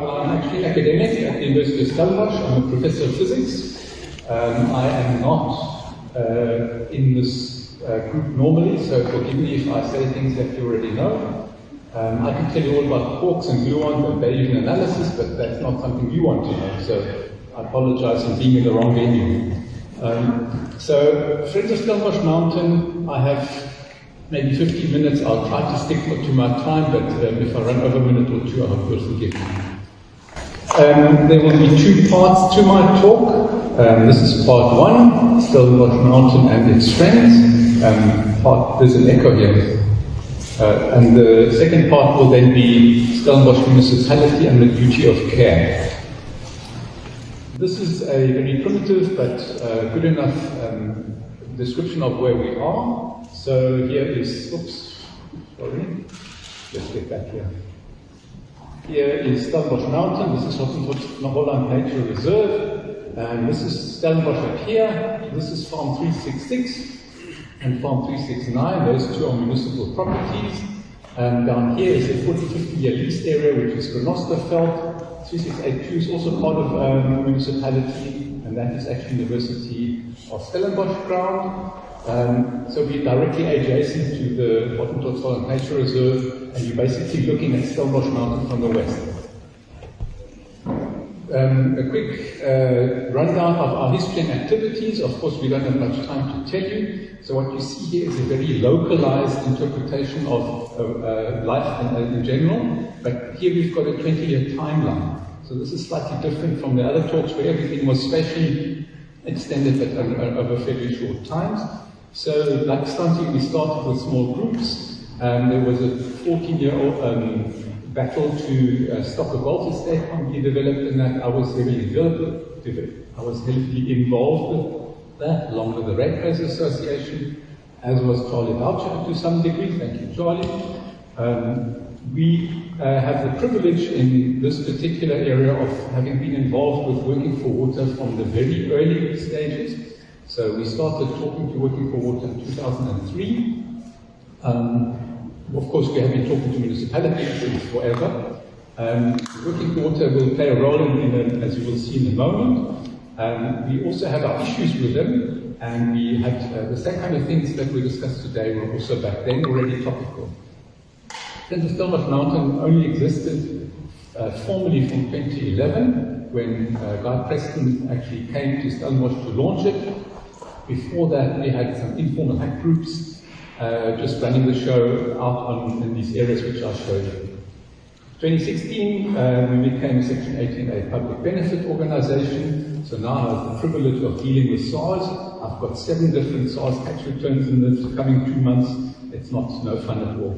I'm actually academic at the University of Stellenbosch. I'm a professor of physics. I am not in this group normally, so forgive me if I say things that you already know. I can tell you all about quarks and gluons and Bayesian analysis, but that's not something you want to know, so I apologize for being in the wrong venue. So, Friends of Stellenbosch Mountain, I have maybe 15 minutes. I'll try to stick to my time, but if I run over a minute or two, I hope you'll forgive me. There will be two parts to my talk. This is part one, Stellenbosch Mountain and its friends. There's an echo here. And the second part will then be Stellenbosch municipality and the duty of care. This is a very primitive but good enough description of where we are. So here is, let's get back here. Here is Stellenbosch Mountain. This is Organogram Nature Reserve. And this is Stellenbosch up here. This is Farm 366 and Farm 369. Those two are municipal properties. And down here is a 40-50-year lease area, which is Organogram. 3682 is also part of a municipality, and that is actually University of Stellenbosch ground. So we're directly adjacent to the Organogram Nature Reserve, and you're basically looking at Stellenbosch Mountain from the west. A quick rundown of our history and activities. Of course, we don't have much time to tell you. So what you see here is a very localized interpretation of life in general. But here we've got a 20-year timeline. So this is slightly different from the other talks where everything was spatially extended but over fairly short times. So like Stanti, we started with small groups. There was a 14-year-old battle to stop a golf estate company developed in that. I was heavily involved with that, along with the Ratepayers Association, as was Charlie Boucher to some degree. Thank you, Charlie. We have the privilege in this particular area of having been involved with Working for Water from the very early stages. So we started talking to Working for Water in 2003. Of course, we have been talking to municipalities since forever. Working for Water will play a role in as you will see in a moment. We also have our issues with them, and we had the same kind of things that we discussed today were also back then already topical. Then the Stellenbosch Mountain only existed formally from 2011, when Guy Preston actually came to Stellenbosch to launch it. Before that, we had some informal hack groups just running the show out in these areas which I showed you. 2016, we became a Section 18A public benefit organization. So now I have the privilege of dealing with SARS. I've got 7 different SARS tax returns in the coming 2 months. It's no fun at all.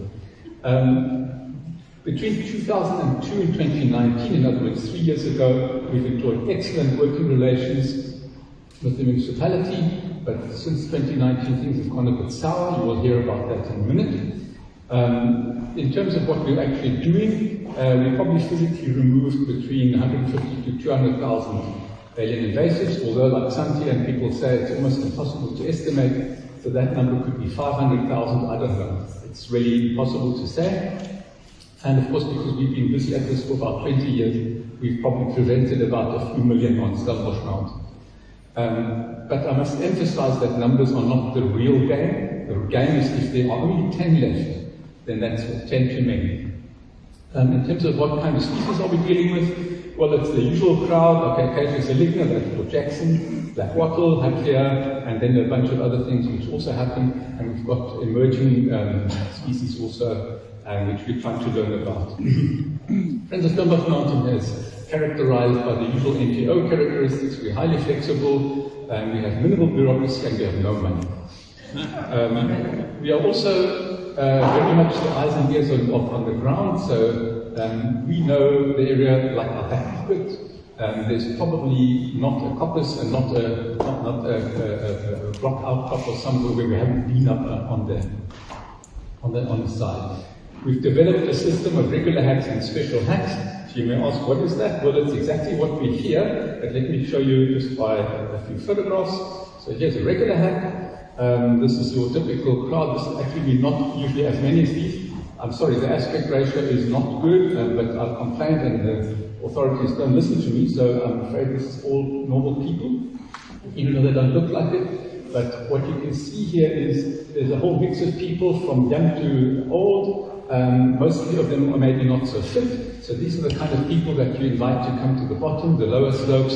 Between 2002 and 2019, in other words 3 years ago, we've enjoyed excellent working relations with the municipality, but since 2019 things have gone a bit sour. You will hear about that in a minute. In terms of what we're actually doing, we probably physically removed between 150 to 200,000 alien invasives, although like Santi and people say it's almost impossible to estimate, so that number could be 500,000, I don't know. It's really impossible to say. And of course, because we've been busy at this for about 20 years, we've probably prevented about a few million on Stellenbosch Mountain. But I must emphasize that numbers are not the real game. The game is if there are only 10 left, then that's 10 too many. In terms of what kind of species are we dealing with, well, it's the usual crowd. Okay, Acacia saligna, that's for Jackson, black wattle, Haplia, and then a bunch of other things which also happen. And we've got emerging species also, which we're trying to learn about. Friends of Stellenbosch Mountain is characterized by the usual NGO characteristics. We're highly flexible, and we have minimal bureaucracy, and we have no money. We are also very much the eyes and ears on the ground, so we know the area like our back pocket. There's probably not a coppice and not a rock outcrop or somewhere where we haven't been up on the side. We've developed a system of regular hacks and special hacks. So you may ask, what is that? Well, it's exactly what we hear, but let me show you just by a few photographs. So here's a regular hack. This is your typical crowd. This is actually not usually as many as these. I'm sorry, the aspect ratio is not good, but I've complained and the authorities don't listen to me, so I'm afraid this is all normal people, even though they don't look like it. But what you can see here is there's a whole mix of people from young to old. Mostly of them are maybe not so fit. So these are the kind of people that you invite to come to the bottom, the lower slopes,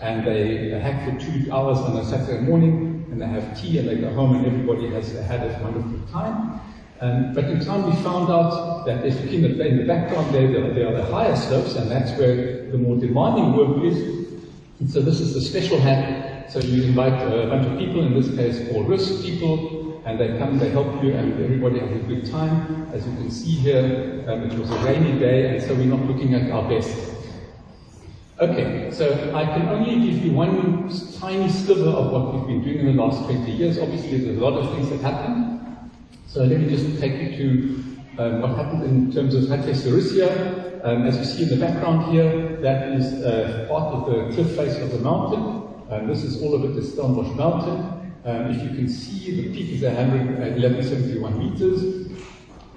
and they hack for 2 hours on a Saturday morning, and they have tea and they go home and everybody has had a wonderful time. But in time we found out that if you look in the background there are the higher slopes, and that's where the more demanding work is. And so this is the special hack. So you invite a bunch of people, in this case all risk people, and they come, they help you, and everybody has a good time. As you can see here, it was a rainy day, and so we're not looking at our best. Okay, so I can only give you one tiny sliver of what we've been doing in the last 20 years. Obviously, there's a lot of things that happened. So let me just take you to what happened in terms of Hatay Sirisia. As you see in the background here, that is part of the cliff face of the mountain. This is all of it, the Stellenbosch mountain. If you can see, the peak is 1171 meters.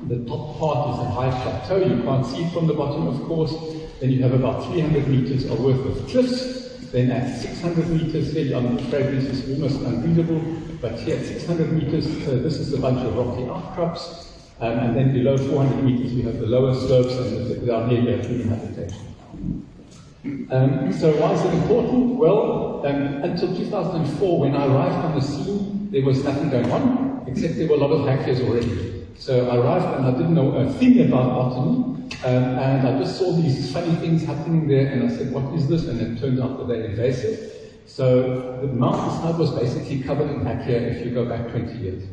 The top part is a high plateau. You can't see it from the bottom, of course. Then you have about 300 meters of worth of cliffs. Then at 600 meters here, I'm afraid this is almost unreadable, but here at 600 meters, this is a bunch of rocky outcrops. And then below 400 meters, we have the lower slopes, and down here you have human habitation. So why is it important? Well, until 2004, when I arrived on the scene, there was nothing going on, except there were a lot of hackers already. So I arrived and I didn't know a thing about botany, and I just saw these funny things happening there, and I said, what is this? And it turned out that they're invasive. So the mountainside was basically covered in hack here if you go back 20 years.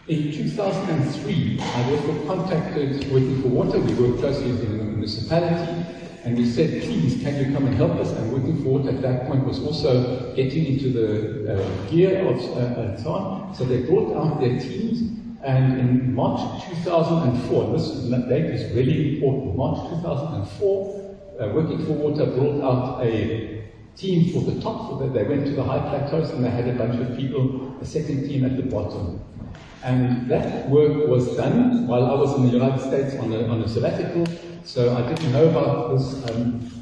In 2003, I was the contractors working for water. We worked closely with the municipality, and we said, please, can you come and help us? And working for water at that point was also getting into the gear of and so on. So they brought out their teams, and in March 2004, and this date is really important, March 2004, working for water brought out a team for the top, so that they went to the high plateaus and they had a bunch of people, a second team at the bottom. And that work was done while I was in the United States on a sabbatical, so I didn't know about this.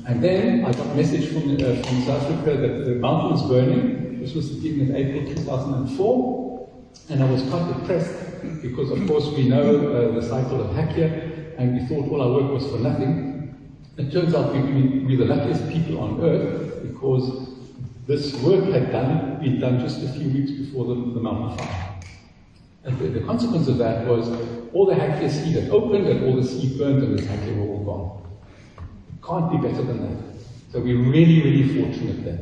And then I got a message from South Africa that the mountain was burning. This was the beginning of April 2004, and I was quite depressed because, of course, we know the cycle of Hakia, and we thought all our work was for nothing. It turns out we're the luckiest people on earth because this work had been done just a few weeks before the mountain fire. And the consequence of that was all the Hakia seed had opened and all the seed burned and the Hakia were all gone. It can't be better than that. So we're really, really fortunate there.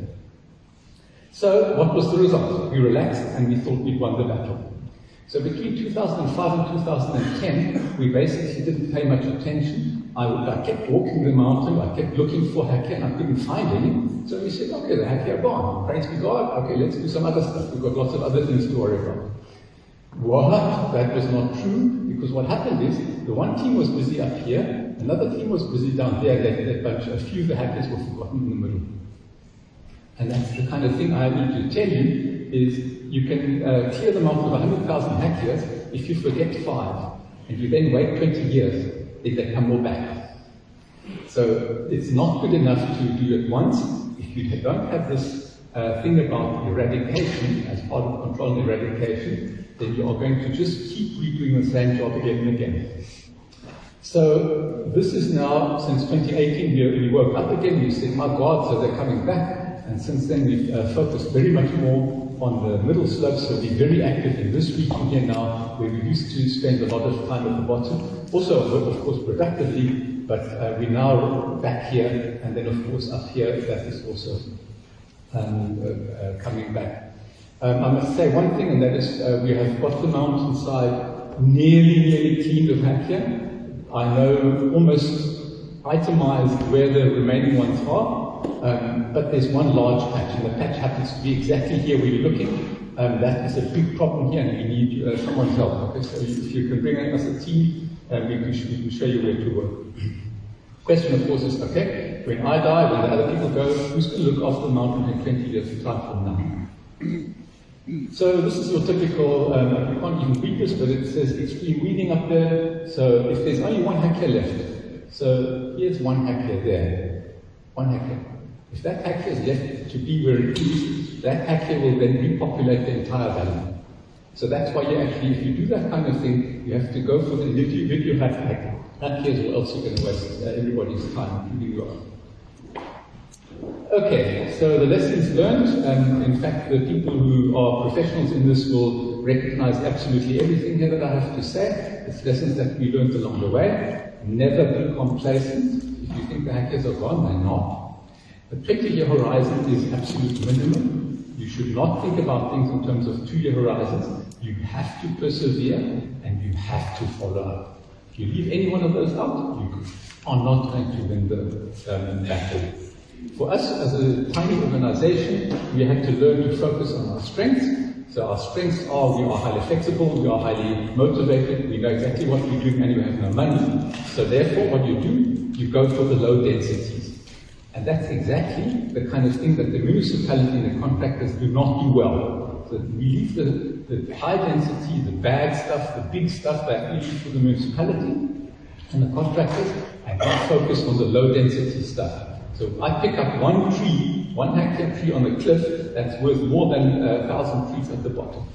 So what was the result? We relaxed and we thought we'd won the battle. So between 2005 and 2010, we basically didn't pay much attention. I kept walking the mountain, I kept looking for Hakia, and I couldn't find any. So we said, okay, the Hakia are gone. Praise be God. Okay, let's do some other stuff. We've got lots of other things to worry about. What? That was not true, because what happened is, the one team was busy up here, another team was busy down there, a few of the hackers were forgotten in the middle. And that's the kind of thing I need to tell you, is you can clear them out of 100,000 hackers if you forget 5, and you then wait 20 years, then they come all back. So it's not good enough to do it once. If you don't have this thing about eradication, as part of control and eradication, then you are going to just keep redoing the same job again and again. So this is now, since 2018, we woke up again, we said, my God, so they're coming back. And since then we've focused very much more on the middle slopes, so we're very active in this region here now, where we used to spend a lot of time at the bottom. Also work, of course, productively, but we're now back here, and then of course up here, that is also coming back. I must say one thing, and that is we have got the mountainside nearly cleaned of Hakia. I know almost itemized where the remaining ones are, but there's one large patch, and the patch happens to be exactly here where you're looking. That is a big problem here, and we need someone's help. Okay? So if you can bring us a team, we can show you where to work. Question, of course, is, okay, when I die, when the other people go, who's going to look after the mountain in 20 years' time from now? So this is your typical, you can't even read this, but it says extreme weeding up there. So if there's only 1 hectare left, so here's 1 hectare there, 1 hectare. If that hectare is left to be where it is, that hectare will then repopulate the entire valley. So that's why you actually, if you do that kind of thing, you have to go for the individual hectares, or else you're going to waste everybody's time, including your own. Okay, so the lessons learned, in fact, the people who are professionals in this will recognize absolutely everything here that I have to say. It's lessons that we learned along the way. Never be complacent. If you think the hackers are gone, they're not. The 20-year horizon is absolute minimum. You should not think about things in terms of 2-year horizons. You have to persevere and you have to follow up. If you leave any one of those out, you are not going to win the battle. For us, as a tiny organization, we have to learn to focus on our strengths. So our strengths are, we are highly flexible, we are highly motivated, we know exactly what we're doing and we have no money. So therefore, what you do, you go for the low densities. And that's exactly the kind of thing that the municipality and the contractors do not do well. So we leave the high density, the bad stuff, the big stuff that we leave for the municipality and the contractors, and we focus on the low density stuff. So I pick up 1 tree, 1 hectare tree on the cliff, that's worth more than 1,000 trees at the bottom.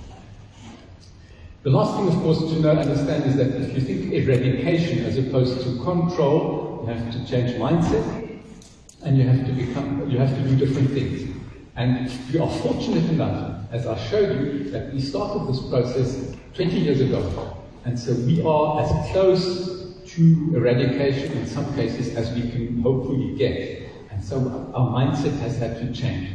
The last thing, of course, to understand is that if you think eradication as opposed to control, you have to change mindset, and you have to do different things. And we are fortunate enough, as I showed you, that we started this process 20 years ago. And so we are as close to eradication in some cases as we can hopefully get. And so our mindset has had to change.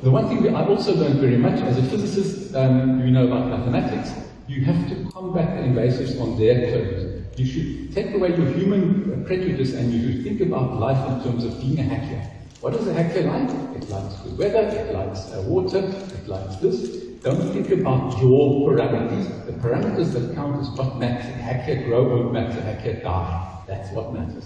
The one thing that I also learned very much as a physicist, you know about mathematics, you have to combat the invasives on their terms. You should take away your human prejudice and you should think about life in terms of being a hacker. What is a hacker like? It likes good weather, it likes water, it likes this. Don't think about your parameters. The parameters that count is what matters. A hacker grow won't matter, a hacker die. That's what matters.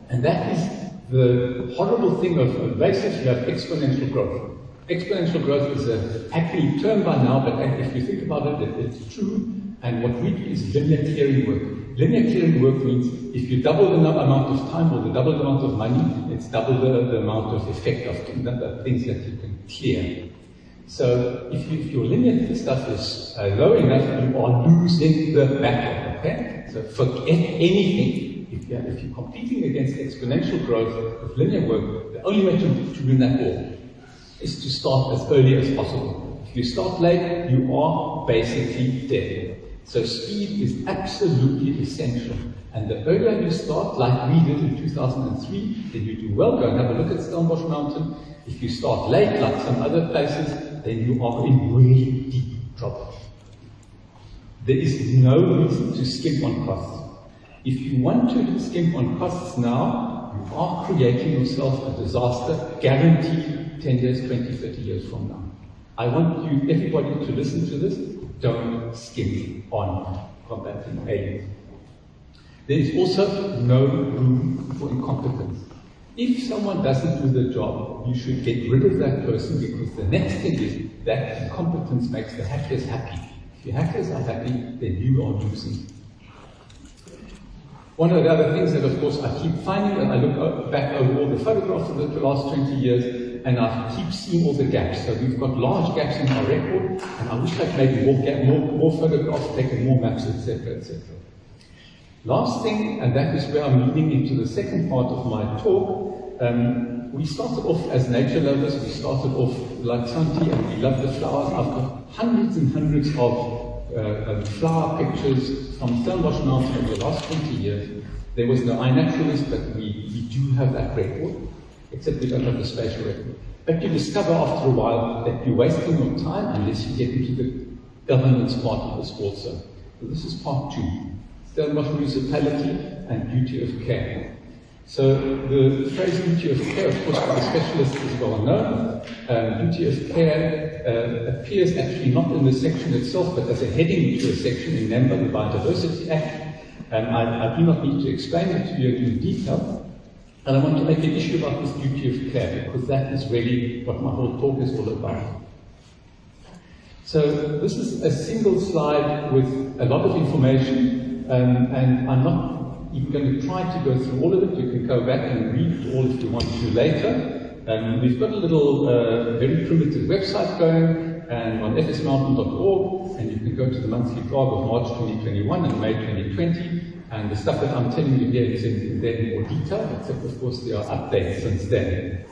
And that is the horrible thing of invasives. You have exponential growth. Exponential growth is a hackneyed term by now, but if you think about it, it's true. And what we do is linear clearing work. Linear clearing work means if you double the amount of time or the double the amount of money, it's double the amount of effect of things that you can clear. So if your linear stuff is low enough, you are losing the battle. Okay? So forget anything. If you're competing against exponential growth with linear work, the only way to win that war is to start as early as possible. If you start late, you are basically dead. So speed is absolutely essential. And the earlier you start, like we did in 2003, then you do well. Go and have a look at Stellenbosch Mountain. If you start late, like some other places, then you are in really deep trouble. There is no reason to skimp on costs. If you want to skimp on costs now, you are creating yourself a disaster, guaranteed 10 years, 20, 30 years from now. I want everybody to listen to this. Don't skimp on combating aliens. There is also no room for incompetence. If someone doesn't do the job, you should get rid of that person, because the next thing is that incompetence makes the hackers happy. If your hackers are happy, then you are losing. One of the other things that, of course, I keep finding, and I look back over all the photographs of the last 20 years, and I keep seeing all the gaps. So we've got large gaps in our record, and I wish I'd made more photographs, taken more maps, etc., etc. Last thing, and that is where I'm leading into the second part of my talk. We started off as nature lovers. We started off like Santi, and we love the flowers. I've got hundreds and hundreds of flower pictures from Stellenbosch Mountain over the last 20 years. There was no iNaturalist, but we do have that record, except we don't have the spatial record. But you discover after a while that you're wasting your time unless you get into the governance part of this also. So this is part 2. Stellenbosch municipality and duty of care. So the phrase duty of care, of course, for the specialist is well known. Duty of care appears actually not in the section itself, but as a heading to a section in NAMBA, the Biodiversity Act. I do not need to explain it to you in detail. And I want to make an issue about this duty of care, because that is really what my whole talk is all about. So this is a single slide with a lot of information, and I'm not even going to try to go through all of it. You can go back and read it all if you want to later. We've got a little very primitive website going, and on fsmountain.org, and you can go to the monthly blog of March 2021 and May 2020, and the stuff that I'm telling you here is in there in more detail, except of course there are updates since then.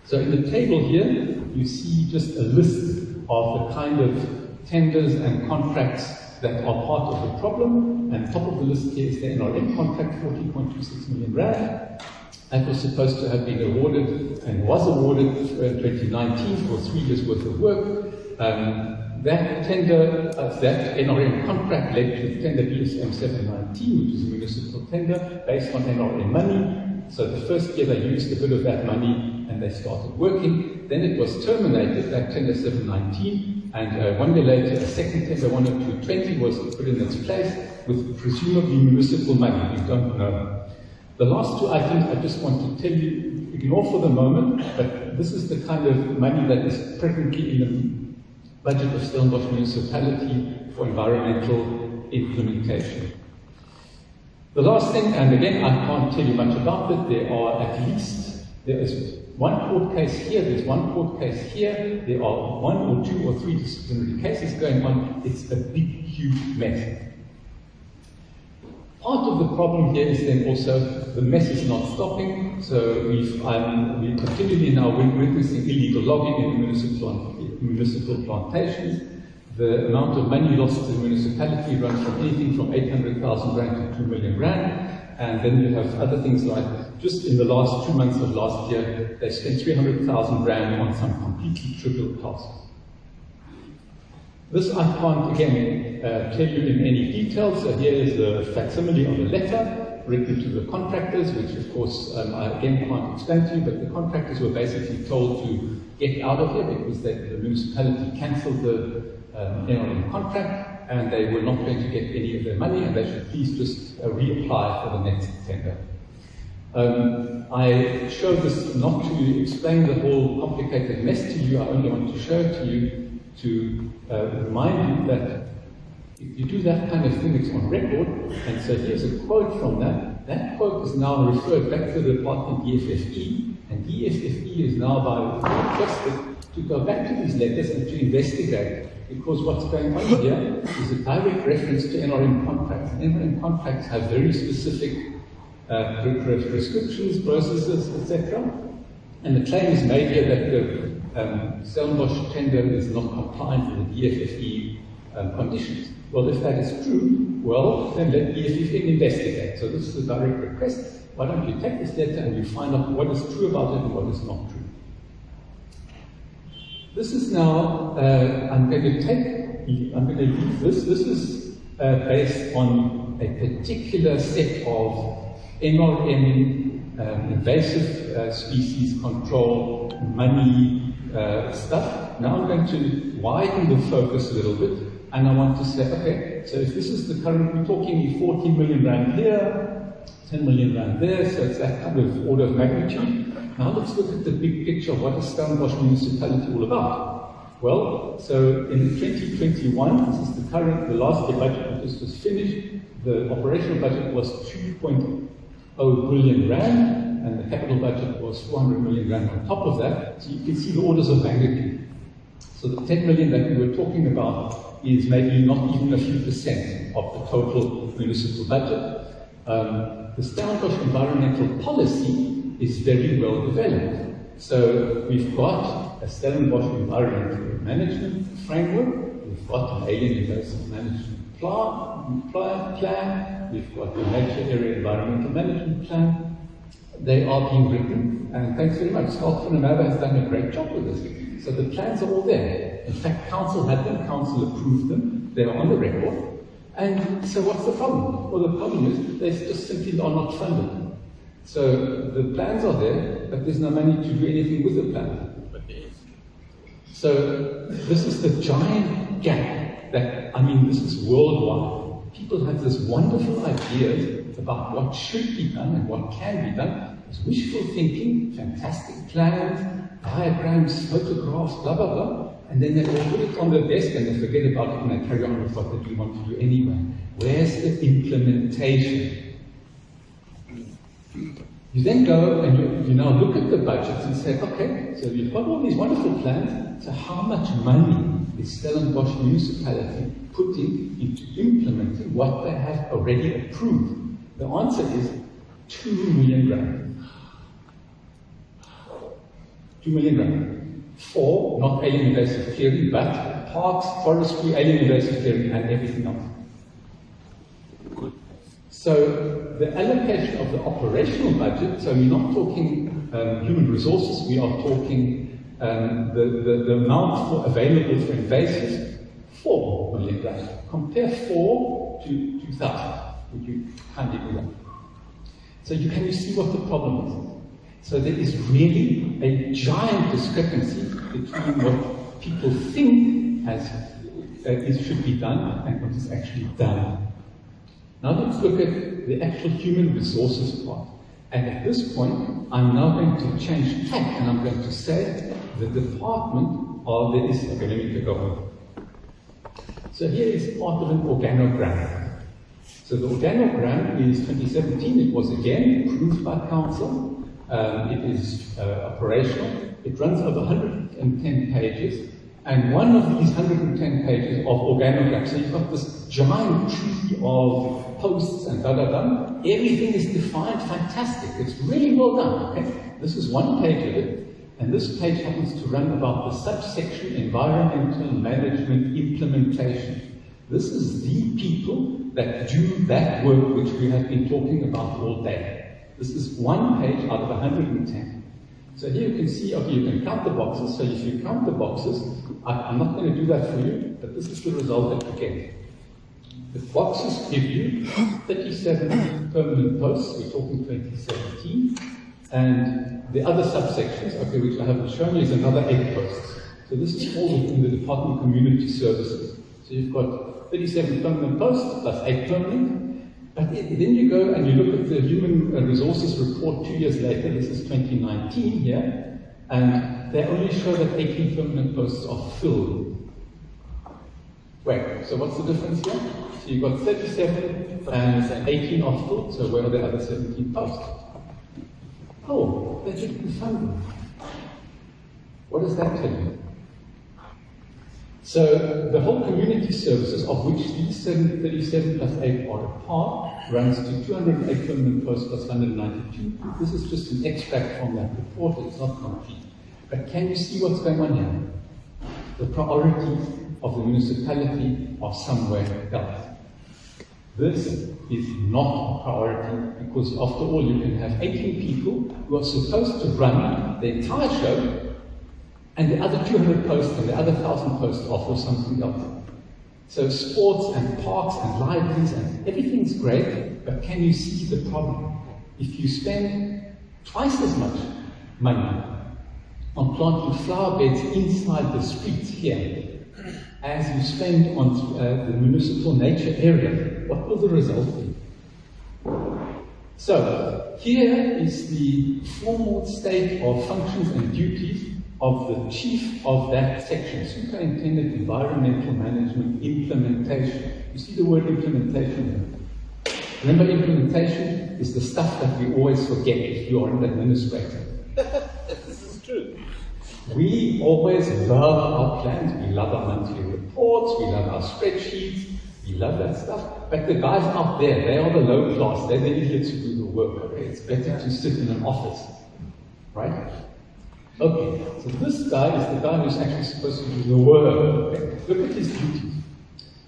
So in the table here, you see just a list of the kind of tenders and contracts that are part of the problem, and top of the list here is the NRM contract, 40.26 million rand. That was supposed to have been awarded and was awarded in 2019 for 3 years worth of work. That tender, that NRM contract led to the tender BSM 719, which is a municipal tender based on NRM money. So the first year they used a bit of that money and they started working. Then it was terminated, that tender 719, and 1 year later a second tender 10220 was put in its place with presumably municipal money, we don't know. The last two items I just want to tell you, ignore for the moment, but this is the kind of money that is presently in the budget of Stellenbosch municipality for environmental implementation. The last thing, and again I can't tell you much about it, there is one court case here, there's one court case here, there are 1 or 2 or 3 disciplinary cases going on. It's a big, huge mess. Part of the problem here is then also the mess is not stopping, so we continually now witnessing illegal logging in municipal plantations. The amount of money lost to the municipality runs from anything from 800,000 rand to 2 million rand, and then you have other things like, just in the last 2 months of last year, they spent 300,000 rand on some completely trivial tasks. This I can't, again, tell you in any detail, so here is the facsimile of a letter written to the contractors, which of course I again can't explain to you, but the contractors were basically told to get out of here because the municipality cancelled the NRM contract and they were not going to get any of their money and they should please just reapply for the next tender. I show this not to explain the whole complicated mess to you, I only want to show it to you to remind you that if you do that kind of thing, it's on record, and so here's a quote from that. That quote is now referred back to the department DFFE, and DFFE is now requested to go back to these letters and to investigate, because what's going on here is a direct reference to NRM contracts. NRM contracts have very specific prescriptions, processes, etc. And the claim is made here that the Stellenbosch tender is not compliant with the DFFE conditions. Well, if that is true, well, then let DFFE investigate. So this is a direct request. Why don't you take this letter and you find out what is true about it and what is not true. This is now, I'm going to leave this. This is based on a particular set of NRM invasive species control, money stuff. Now I'm going to widen the focus a little bit, and I want to say, okay, so if this is the current, we're talking 40 million rand here, 10 million rand there, so it's that kind of order of magnitude. Now let's look at the big picture of what is Stellenbosch municipality all about. Well, so in 2021, this is the last year budget, this was finished, the operational budget was 2.0 billion rand, and the capital budget was 400 million rand on top of that. So you can see the orders of magnitude. So the 10 million that we were talking about is maybe not even a few percent of the total municipal budget. The Stellenbosch environmental policy is very well developed. So we've got a Stellenbosch environmental management framework, we've got an alien invasive management plan, we've got the nature area environmental management plan. They are being written, and thanks very much. Schalk van der Merwe has done a great job with this. So the plans are all there. In fact, council had them, council approved them, they are on the record. And so what's the problem? Well, the problem is they just simply are not funded. So the plans are there, but there's no money to do anything with the plans. So this is the giant gap that, I mean, this is worldwide. People have this wonderful ideas about what should be done and what can be done. It's wishful thinking, fantastic plans, diagrams, photographs, blah, blah, blah. And then they all put it on the desk and they forget about it and they carry on with what they do want to do anyway. Where's the implementation? You then go and you now look at the budgets and say, okay, so you've got all these wonderful plans, so how much money is Stellenbosch municipality putting into implementing what they have already approved? The answer is 2 million rand. 2 million rand. For not alien invasive clearing, but parks, forestry, alien invasive clearing, and everything else. Good. So the allocation of the operational budget, so we're not talking human resources, we are talking the amount available for invasives, 4 million rand. Compare 4 to 2,000. Would you kindly do that? So can you see what the problem is? So there is really a giant discrepancy between what people think should be done and what is actually done. Now let's look at the actual human resources part. And at this point, I'm now going to change tack and I'm going to say the department of the is okay, let me pick up. So here is part of an organogram. So the organogram is 2017. It was again approved by council. It is operational. It runs over 110 pages. And one of these 110 pages of organograms, so you've got this giant tree of posts and da-da-da. Everything is defined, fantastic. It's really well done. Okay? This is one page of it. And this page happens to run about the subsection environmental management implementation. This is the people that do that work which we have been talking about all day. This is one page out of 110. So here you can see, okay, you can count the boxes. So if you count the boxes, I'm not going to do that for you, but this is the result that you get. The boxes give you 37 permanent posts. We're talking 2017. And the other subsections, okay, which I haven't shown you, is another 8 posts. So this is all within the Department of Community Services. So you've got 37 permanent posts plus 8 permanent. But then you go and you look at the Human Resources Report 2 years later, this is 2019 here, and they only show that 18 permanent posts are filled. Wait, so what's the difference here? So you've got 37 and 18 are filled, so where are the other 17 posts? Oh, they didn't fund them. What does that tell you? So the whole community services, of which these 37 plus 8 are a part, runs to 208 permanent posts plus 192. This is just an extract from that report, it's not complete. But can you see what's going on here? The priorities of the municipality are somewhere else. This is not a priority because after all you can have 18 people who are supposed to run the entire show, and the other 200 posts and the other 1,000 posts are for something else. So sports and parks and libraries and everything's great, but can you see the problem? If you spend twice as much money on planting flower beds inside the streets here as you spend on the municipal nature area, what will the result be? So here is the formal state of functions and duties of the chief of that section, Superintendent Environmental Management Implementation. You see the word implementation here. Remember, implementation is the stuff that we always forget if you are an administrator. This is true. We always love our plans, we love our monthly reports, we love our spreadsheets, we love that stuff. But the guys out there, they are the low class, they're the idiots who do the work. Okay? It's better to sit in an office, right? Okay, so this guy is the guy who's actually supposed to do the work. Okay? Look at his duties.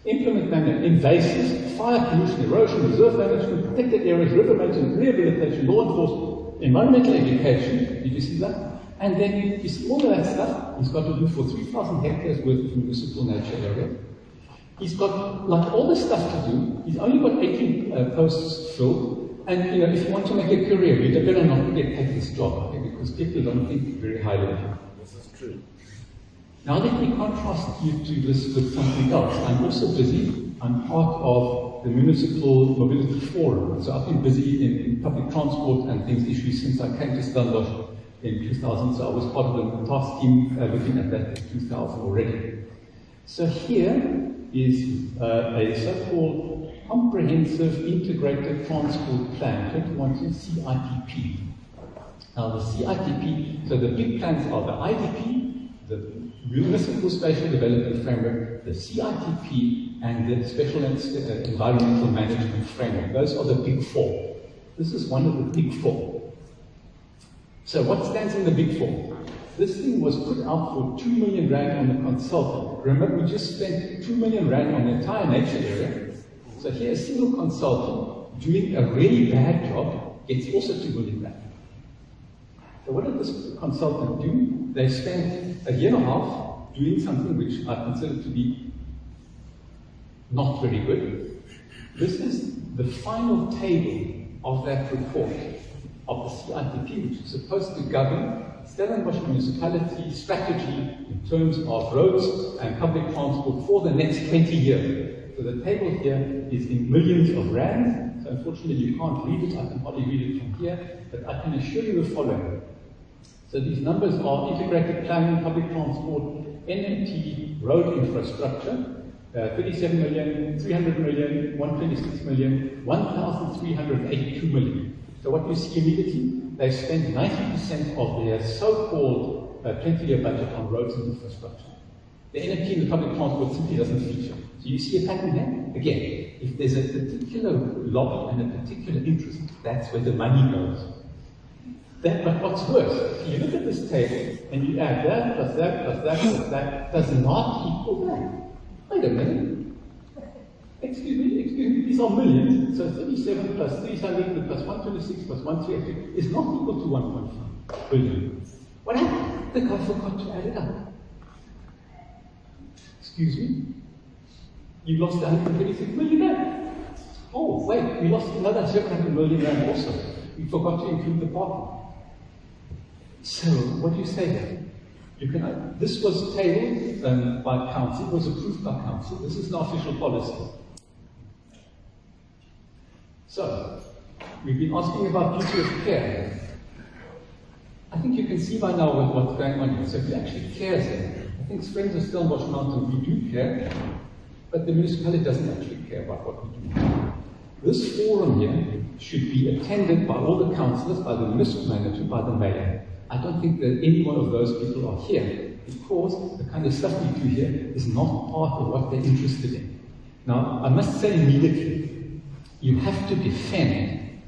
Implement management, invasive, fire pollution, erosion, reserve management, protected areas, river management, rehabilitation, law enforcement, environmental education. Did you see that? And then you see all of that stuff he's got to do for 3,000 hectares worth of municipal nature area. He's got like all this stuff to do. He's only got 18 posts filled. And you know, if you want to make a career, you better not take this job, okay? Because people don't think very highly of you. This is true. Now let me contrast you to this with something else. I'm also busy. I'm part of the Municipal Mobility Forum. So I've been busy in public transport and things issues since I came to Stellenbosch in 2000. So I was part of the task team looking at that in 2000 already. So here is a so-called Comprehensive Integrated Transport Plan, 2012 CITP. Now the CITP, so the big plans are the IDP, the Municipal Spatial Development Framework, the CITP, and the Special Environmental Management Framework. Those are the big four. This is one of the big four. So what stands in the big four? This thing was put out for 2 million rand on the consultant. Remember, we just spent 2 million rand on the entire nature area. So here, a single consultant doing a really bad job gets also 2 million rand. So what did this consultant do? They spent a year and a half doing something which I consider to be not very good. This is the final table of that report of the CITP, which is supposed to govern Stellenbosch municipality strategy in terms of roads and public transport for the next 20 years. So the table here is in millions of rands. So unfortunately you can't read it. I can hardly read it from here, but I can assure you the following. So these numbers are integrated planning, public transport, NMT, road infrastructure, 37 million, 300 million, 126 million, 1,382 million. So what you see immediately, they've spent 90% of their so-called 20-year budget on roads and infrastructure. The NMT in the public transport simply doesn't feature. So you see a pattern here? Again, if there's a particular lobby and a particular interest, that's where the money goes. But what's worse, if you look at this table and you add that, plus that, plus that, plus that, does not equal that. Wait a minute. Excuse me, these are millions. So 37 plus 300 plus 126 plus 138 is not equal to 1.5 billion. What happened? The guy forgot to add it up. Excuse me? You lost 126 million rand. Oh, wait, we lost another 700 million rand also. We forgot to include the parking. So, what do you say then? You can, this was tabled by council, it was approved by council. This is an official policy. So, we've been asking about duty of care. I think you can see by now what's going on here. So, who actually cares here? I think Friends of Stellenbosch Mountain, we do care, but the municipality doesn't actually care about what we do. This forum here should be attended by all the councillors, by the municipal manager, by the mayor. I don't think that any one of those people are here because the kind of stuff we do here is not part of what they're interested in. Now, I must say immediately, you have to defend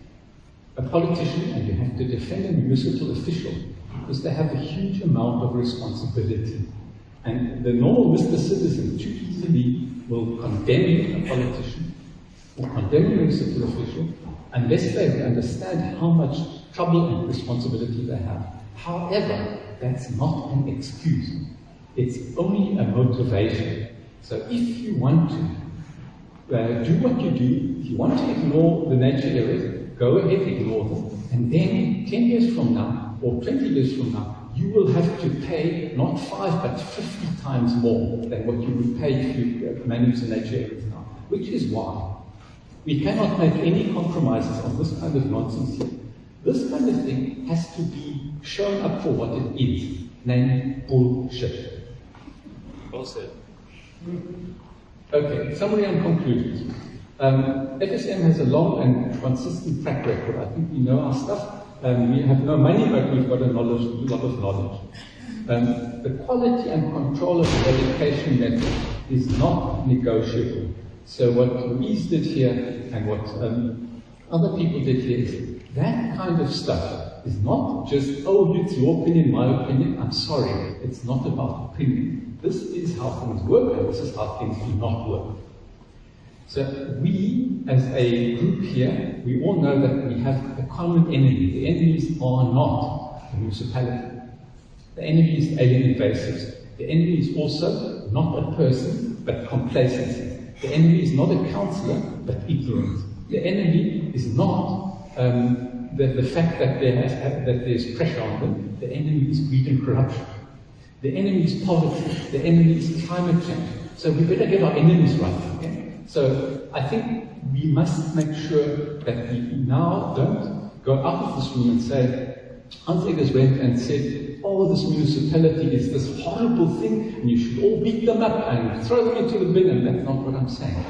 a politician and you have to defend a municipal official because they have a huge amount of responsibility. And the normal Mr. Citizen too easily will condemn a politician or condemn a municipal official unless they understand how much trouble and responsibility they have. However, that's not an excuse. It's only a motivation. So if you want to do what you do, if you want to ignore the nature areas, go ahead, ignore them. And then 10 years from now, or 20 years from now, you will have to pay not 5 but 50 times more than what you would pay if you manage the nature areas now. Which is why we cannot make any compromises on this kind of nonsense here. This kind of thing has to be shown up for what it is, namely bullshit. Well said. Okay, summary and conclusions. FSM has a long and consistent track record. I think we know our stuff. We have no money, but we've got a lot of knowledge. The quality and control of the allocation method is not negotiable. So what Louise did here and what other people did here is that kind of stuff is not just, oh, it's your opinion, my opinion. I'm sorry, it's not about opinion. This is how things work and this is how things do not work. So we, as a group here, we all know that we have a common enemy. The enemies are not the municipality. The enemy is alien invasives. The enemy is also not a person, but complacency. The enemy is not a councillor, but ignorance. The enemy is not the fact that there's pressure on them. The enemy is greed and corruption. The enemy is poverty. The enemy is climate change. So we better get our enemies right. Okay? So I think we must make sure that we now don't go out of this room and say, Hans Eggers went and said, oh, this municipality is this horrible thing, and you should all beat them up and throw them into the bin, and that's not what I'm saying.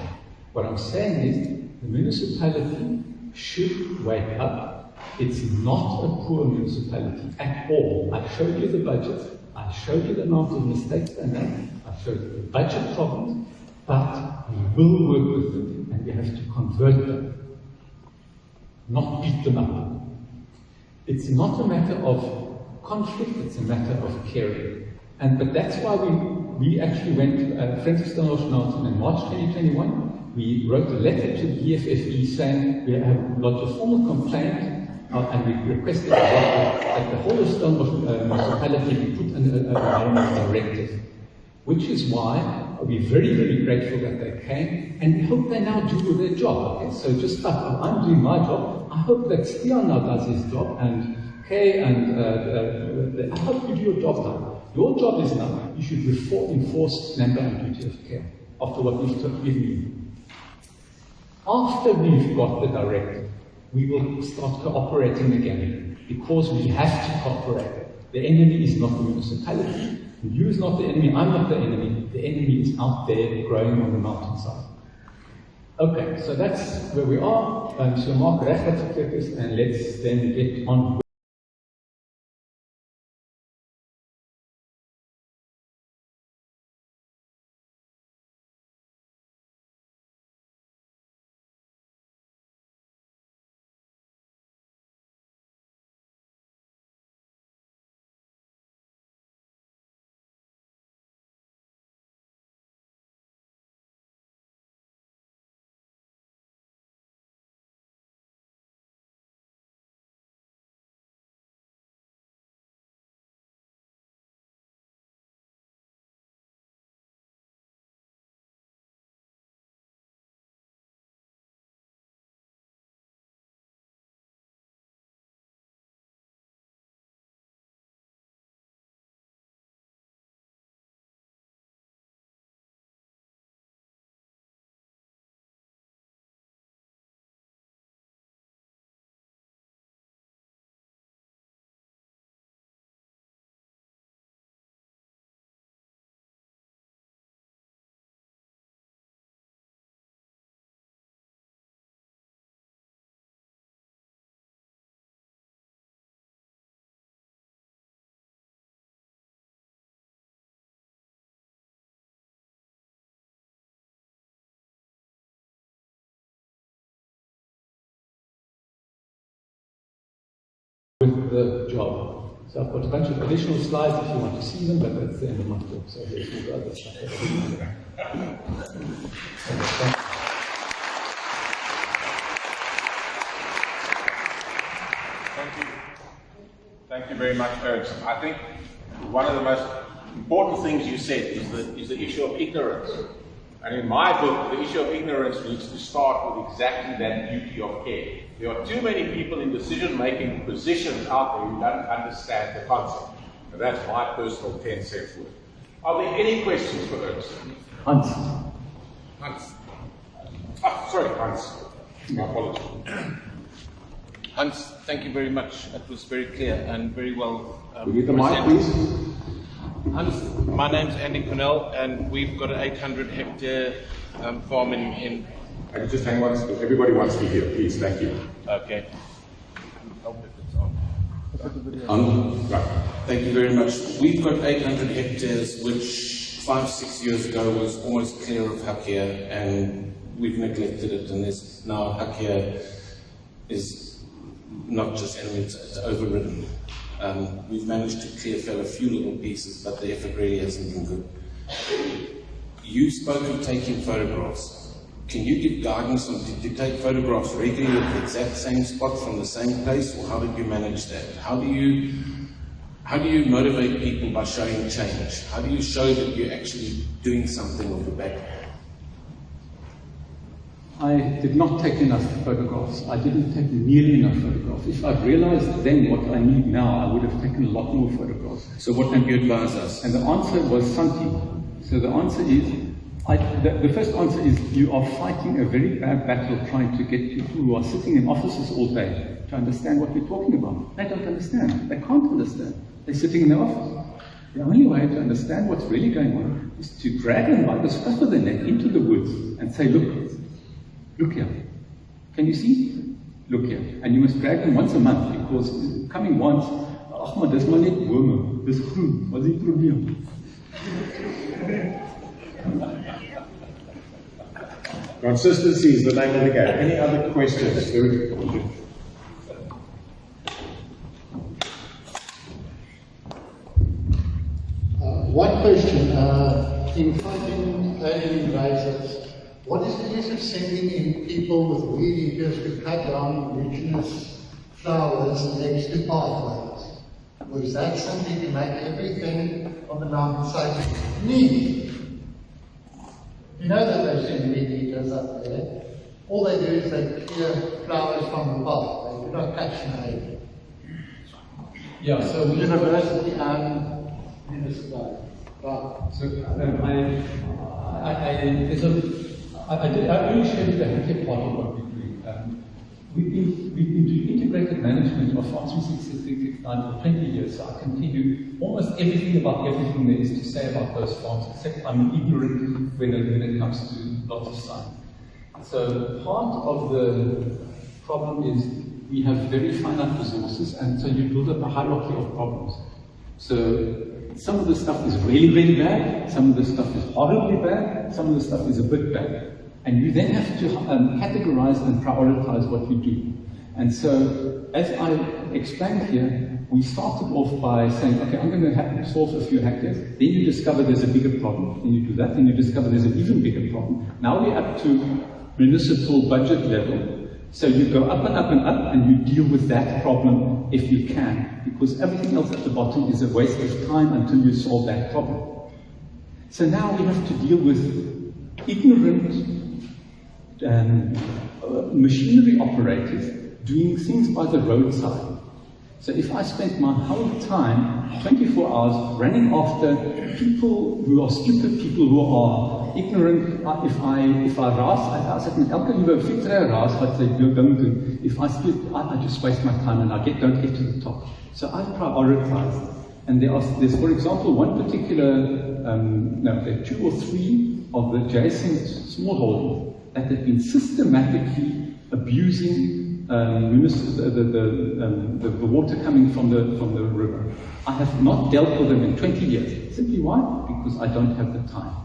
What I'm saying is, the municipality should wake up. It's not a poor municipality at all. I showed you the budget, I showed you the amount of mistakes they made, I showed you the budget problems, but we will work with them, and we have to convert them, not beat them up. It's not a matter of conflict, it's a matter of caring. But that's why we actually went, Friends of Stellenbosch Mountain in March 2021, we wrote a letter to the EFFE saying we have lodged a formal complaint and we requested that the whole of Stellenbosch municipality be put under an environmental directive, which is why we're very, very grateful that they came, and we hope they now do their job. Okay? So just like I'm doing my job, I hope that Stian now does his job, and Kay, and I hope you do your job now. Your job is now, you should enforce number and duty of care after what we've given you. After we've got the directive, we will start cooperating again, because we have to cooperate. The enemy is not the municipality. You is not the enemy, I'm not the enemy. The enemy is out there growing on the mountainside. Okay, so that's where we are. So Mark Raffert took this, and let's then get on. With the job. So I've got a bunch of additional slides if you want to see them, but that's the end of my talk. So here's all the other stuff. Thank you very much, Ernst. I think one of the most important things you said is the issue of ignorance. And in my book, the issue of ignorance needs to start with exactly that duty of care. There are too many people in decision-making positions out there who don't understand the concept. And that's my personal 10 cents worth. Are there any questions for Ernst? Hans. Hans. Oh, sorry, Hans. My apologies. Hans, thank you very much. That was very clear and very well Will you get the mic, please? Hans, my name's Andy Cornell, and we've got an 800-hectare farm in... And just hang on, everybody wants to hear, please, thank you. Okay. Help if it's on. Right. Thank you very much. We've got 800 hectares, which 5-6 years ago was almost clear of Hakia, and we've neglected it, and there's now Hakia is not just enemy, it's overridden. We've managed to clear fell a few little pieces, but the effort really hasn't been good. You spoke of taking photographs. Can you give guidance on, did you take photographs regularly at the exact same spot from the same place, or how did you manage that? How do you motivate people by showing change? How do you show that you're actually doing something with your back? I did not take enough photographs. I didn't take nearly enough photographs. If I'd realized then what I need now, I would have taken a lot more photographs. So what would you advise us? And the answer was Santi. So the answer is, The first answer is you are fighting a very bad battle trying to get people who are sitting in offices all day to understand what we're talking about. They don't understand. They can't understand. They're sitting in their office. The only way to understand what's really going on is to drag them by the scruff of the neck into the woods and say, look here. Can you see? Look here. And you must drag them once a month, because coming once, ach maar, dis maar net bome, dis groen, wat is die probleem? Consistency is the name of the game. Any other questions? One question. In fighting alien invasives, what is the use of sending in people with weed eaters to cut down indigenous flowers next to pathways? Was that something to make everything on the mountainside neat? You know that they send weed eaters up there. All they do is they clear flowers from the path. They do not touch an alien. Yeah, so we University and municipality. Right. So I really showed you the healthcare part of what we're doing. We've been doing integrated management of farms since 1969 for 20 years, so I can tell you almost everything about everything there is to say about those farms, except I'm ignorant when it comes to lots of science. So part of the problem is we have very finite resources, and so you build up a hierarchy of problems. So some of the stuff is really, really bad, some of the stuff is horribly bad, some of the stuff is a bit bad. And you then have to categorize and prioritize what you do. And so, as I explained here, we started off by saying, okay, I'm going to solve a few hectares. Then you discover there's a bigger problem. Then you do that, then you discover there's an even bigger problem. Now we're up to municipal budget level. So you go up and up and up, and you deal with that problem if you can, because everything else at the bottom is a waste of time until you solve that problem. So now we have to deal with ignorant machinery operators doing things by the roadside. So if I spent my whole time, 24 hours, running after people who are stupid, people who are ignorant, if I raas, as ek met elke liewe fietsryer raas wat sy ding doen, if I split, I just waste my time and I don't get to the top. So I prioritize. And there's, for example, one particular, there are 2 or 3 of the adjacent smallholdings that have been systematically abusing the water coming from the river. I have not dealt with them in 20 years. Simply why? Because I don't have the time.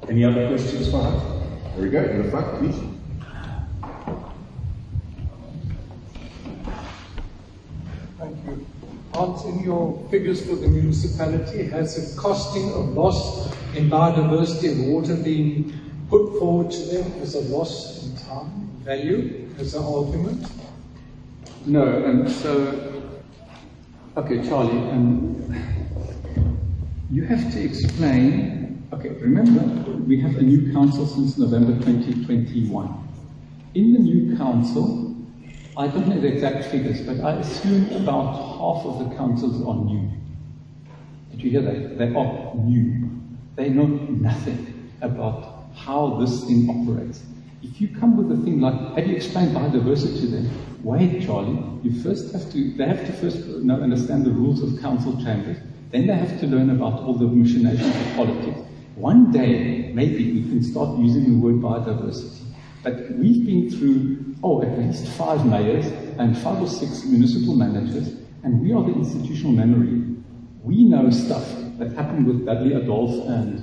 Any other questions for her? There we go, in the front, please. Thank you. Hans, in your figures for the municipality, has the costing of loss in biodiversity and water been put forward to them as a loss in time, value, as an argument? No, and so, okay, Charlie, you have to explain, okay, remember, we have a new council since November 2021. In the new council, I don't know the exact figures, but I assume about half of the councils are new. Did you hear that? They are new. They know nothing about how this thing operates. If you come with a thing like, have you explained biodiversity to them? Wait, Charlie, they have to first understand the rules of council chambers. Then they have to learn about all the machinations of politics. One day, maybe we can start using the word biodiversity. But we've been through, at least 5 mayors and 5 or 6 municipal managers, and we are the institutional memory. We know stuff that happened with Dudley Adolph and...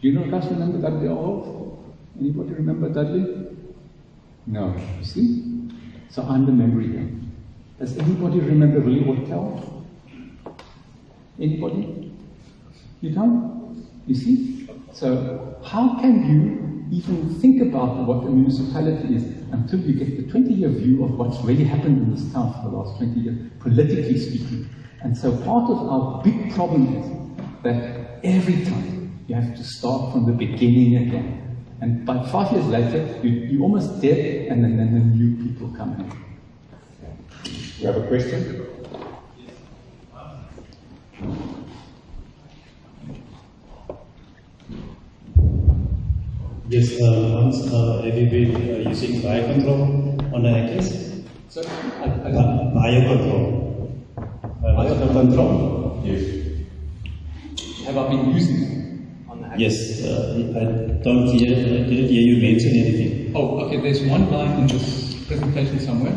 Do you guys remember Dudley Adolph? Anybody remember Dudley? No. You see? So I'm the memory here. Does anybody remember Willie Hotel? Anybody? You don't? You see? So how can you even think about what a municipality is until you get the 20-year view of what's really happened in this town for the last 20 years, politically speaking? And so part of our big problem is that every time you have to start from the beginning again. And by 5 years later, you're almost dead, and then the new people come in. You have a question? Yes, once have you been using biocontrol on the hackers? So, Biocontrol. Biocontrol? Yes. have I been using it on the hacker? Yes, I didn't hear you mention anything. Oh, okay, there's one line in this presentation somewhere.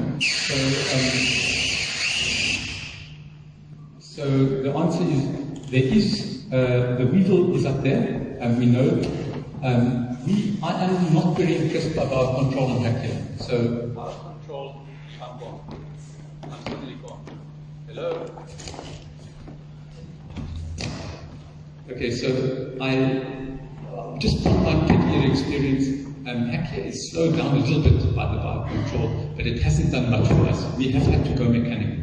So the answer is, there is, the weasel is up there, and we know. I am not very impressed by our control and hack here. So, our control, I'm gone. I'm suddenly gone. Hello? Okay, so I just from my 10-year experience, Hackea is slowed down a little bit by the biocontrol, but it hasn't done much for us. We have had to go mechanical.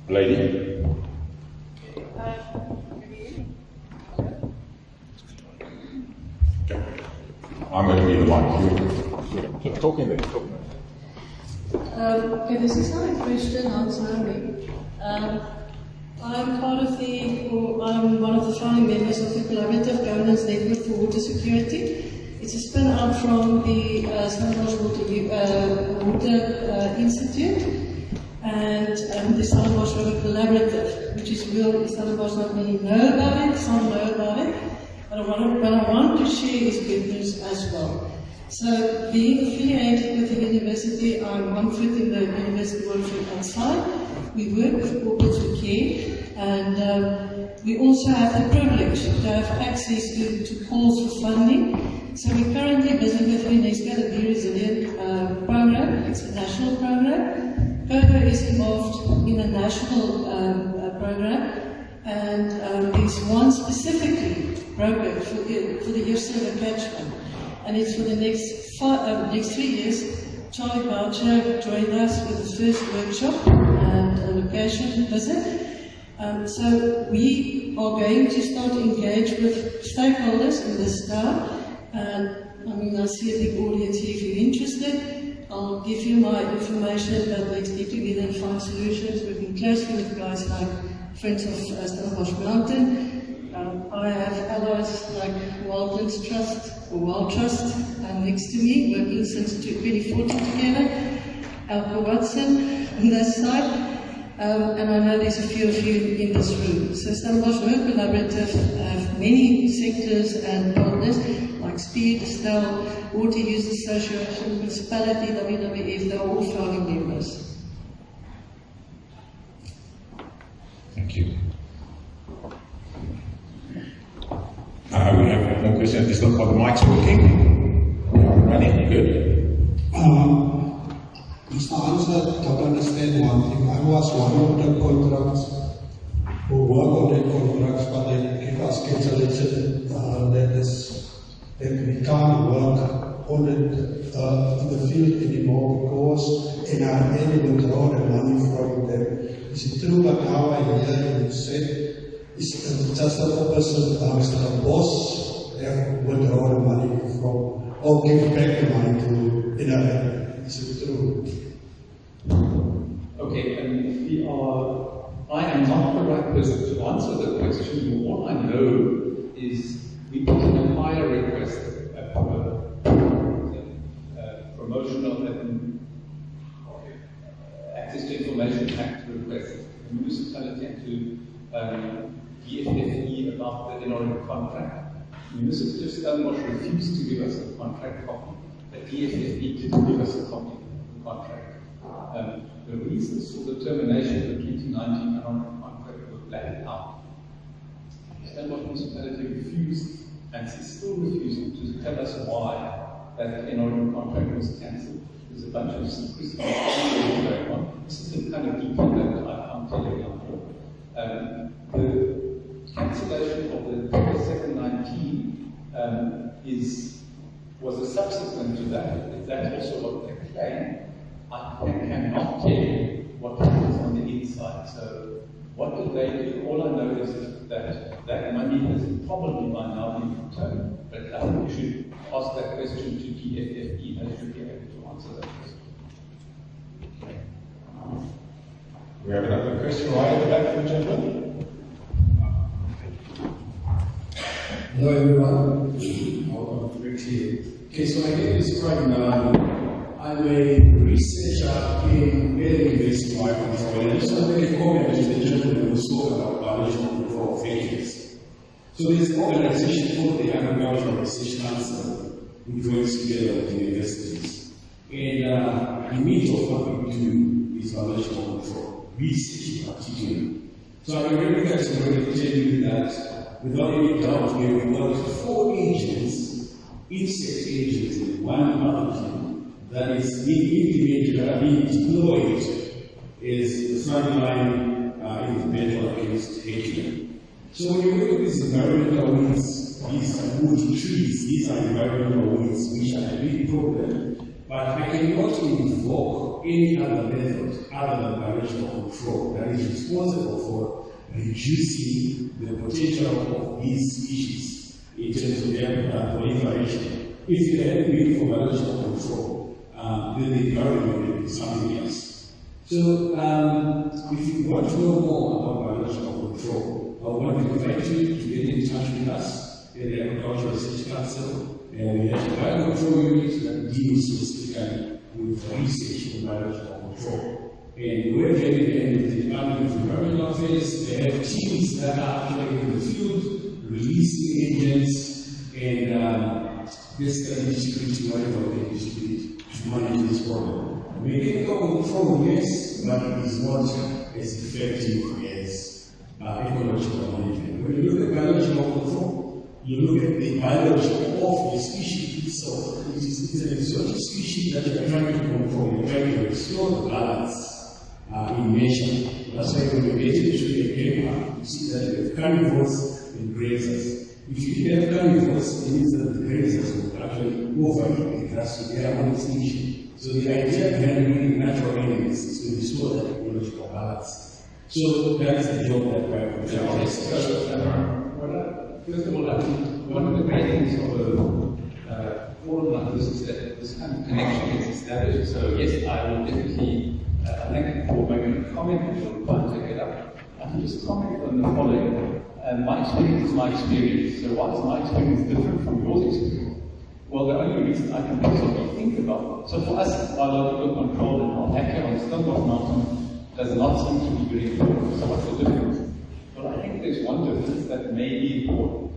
Lady? I'm going to be the mic. You're talking there. Okay, this is not a question, answer me. I'm part of I'm one of the founding members of the Collaborative Governance Network for Water Security. It's a spin out from the Stellenbosch Water Institute and the Stellenbosch River Collaborative, which is real. Stellenbosch not many know about it, some know about it, but what I want to share is good news as well. So, being affiliated with the university, I'm one foot in the university, one foot outside. We work with corporates with care, and we also have the privilege to have access to calls for funding. So we're currently busy with UNESCO, the Be Resilient program. It's a national program. COCO is involved in a national program, and there's one specifically brokered for the Eerste catchment, and it's for the next 3 years. Charlie Boucher joined us with the first workshop and a location visit. So we are going to start to engage with stakeholders in this town. I see a big audience here if you're interested. I'll give you my information, but let's get together and find solutions. Working closely with guys like Friends of Stellenbosch Mountain. I have allies like Wildlands Trust or Wild Trust next to me, working since 2014 together. Alka Watson on that side. And I know there's a few of you in this room. So Stellenbosch River Collaborative have many sectors and partners like Speed, Estelle, Water Use Association, Municipality, WWF, they're all founding members. Thank you. We have one question. Is the mic's working? Running? Good. Mr. Answer, don't understand one thing. I was one of the contracts who work on the contracts, but they give us cancellation that we can't work on it in the field anymore because NRA withdraw the money from them. Is it true? But now I hear you say it's just the opposite. Mr. Boss have withdraw the money from or give back the money to NRA. Is it true? Okay, I am not the right person to answer the question. All I know is we put in a higher request, promotional access to information act request, the municipality to DFFE about the NRM contract. The municipality of Stellenbosch refused to give us a contract copy, but DFFE did give us a copy of the contract. The reasons for the termination of the 2019 NRM contract were blacked out. Stellenbosch municipality refused, and is still refusing, to tell us why that NRM contract was cancelled. There's a bunch of secrecy going on. This is the kind of detail that I can't tell you now. The cancellation of the 2719 was a subsequent to that. If that's also what they claim, I cannot tell you what happens on the inside. So what will they do? All I know is that money has probably by now been returned, but I think you should ask that question to DFFE. They should be able to answer that question. We have another question right at the back from the gentleman. Hello everyone. I'll be very clear. Okay, so my name is Craig. I'm a researcher in invasive wire control. And I just want to make a comment to the gentleman who spoke about biological control failures. So there's an organization called the Organogram Research Council, which works together with universities. And the meat of what we do is biological control, research in particular. So I'm very categorically tell you that without any doubt, we have got 4 agents, insect agents, and 1 pathogen that is being implemented, being deployed as the front line in the battle against Hitler. So when you look at these environmental weeds, these wood trees, these are environmental weeds which are a big problem. But I cannot invoke any other method other than biological control that is responsible for reducing the potential of these species in terms of their proliferation. If you had been for biological control, then the environment would be something else. So, if you want to know more about biological control, I want to invite you to get in touch with us at the Agricultural Research Council, and we have a biocontrol unit that deals specifically with research in biological control. And we're getting with the Department of Environmental Affairs. They have teams that are actually in the field, releasing agents, and basically distributing whatever they distribute to manage this problem. Mechanical control, yes, but it is not as effective as ecological management. When you look at biological control, you look at the biology of the species itself. It's an exotic species that you're trying to control. You're trying to restore the balance in nature. That's why when you get into the paper, you see that you have carnivores and grazers. If you didn't have carnivores, it means that the grazers would actually overeat the grass to their own extinction. So the idea behind bringing natural enemies is to restore that ecological balance. So that is the job that biocontrol has. First of all, I think one of the great things of a forum like this is that this kind of connection is established. So yes, I will definitely thank you for making a comment and for replying to take it up. I can just comment on the following. My experience is my experience. So why is my experience different from yours experience? Well, the only reason I can possibly think about. So for us, biological control and our hacker on Stellenbosch Mountain does not seem to be very important. So what's the difference? Well, I think there's one difference that may be important.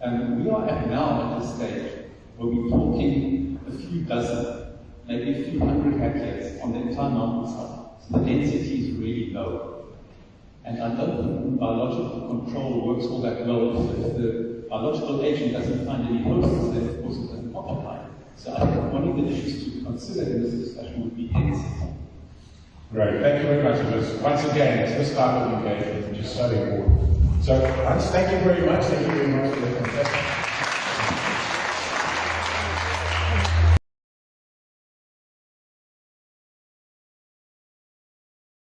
We are now at this stage where we're talking a few dozen, maybe a few hundred hectares on the entire mountainside. So the density is really low. And I don't think biological control works all that well if the biological agent doesn't find any hosts, then of course it doesn't multiply. So I think one of the issues to consider in this discussion would be density. Great, thank you very much for this. Once again, it's this type of engagement which is so important. So, Hans, thank you very much. Thank you very much for the fantastic.